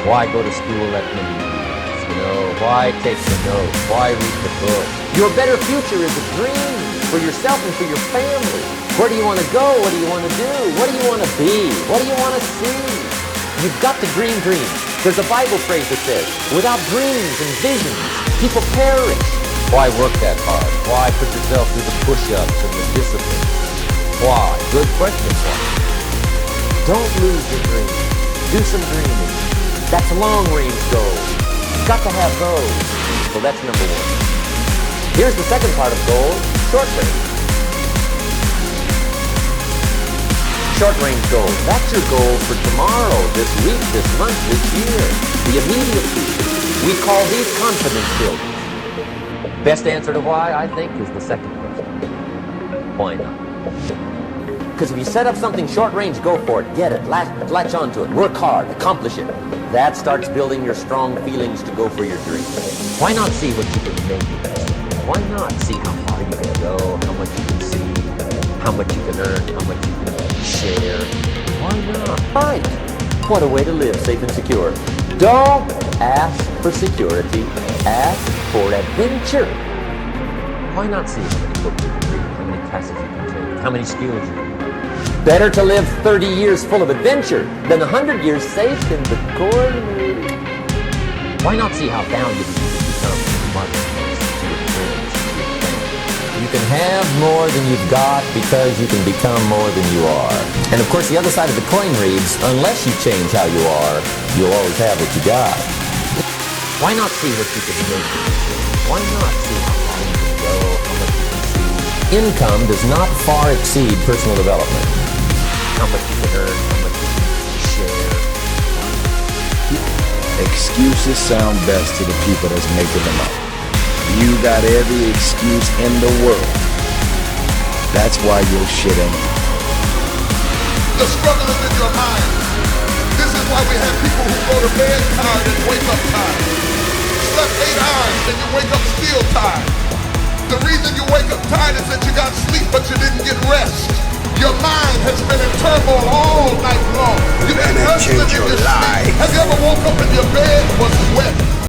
Why go to school that many years? You know, why take the notes? Why read the book? Your better future is a dream for yourself and for your family. Where do you want to go? What do you want to do? What do you want to be? What do you want to see? You've got to dream dreams. There's a Bible phrase that says, without dreams and visions, people perish. Why work that hard? Why put yourself through the push-ups and the discipline? Why? Good question, why? Don't lose your dreams. Do some dreaming. That's long-range goals. You've got to have those. So that's number one. Here's the second part of goals, short range. Short-range goals. That's your goal for tomorrow, this week, this month, this year. The immediate future. We call these confidence builders. Best answer to why, I think, is the second question. Why not? Because if you set up something short-range, go for it. Get it. Latch onto it. Work hard. Accomplish it. That starts building your strong feelings to go for your dream. Why not see what you can make? Why not see how far you can go, how much you can see, how much you can earn, how much you can share? Why not? Fight. What a way to live, safe and secure. Don't ask for security. Ask for adventure. Why not see how many books you can read, how many classes you can take, how many skills you can learn? Better to live 30 years full of adventure than 100 years safe in the corner. Why not see how valuable you can become to the marketplace, to your friends, to your family? You can have more than you've got because you can become more than you are. And of course, the other side of the coin reads, unless you change how you are, you'll always have what you got. Why not see what you can make? Why not see how far you can go, how much you can see? Income does not far exceed personal development. How much you can earn, how much you can share. Excuses sound best to the people that's making them up. You got every excuse in the world. That's why your shit ain't. The struggle is in your mind. This is why we have people who go to bed tired and wake up tired. Slept 8 hours and you wake up still tired. The reason you wake up tired is that you got sleep but you didn't get rest. Your mind has been in turmoil all night long. You've been hustling in your sleep. Have you ever woke up and your bed was wet?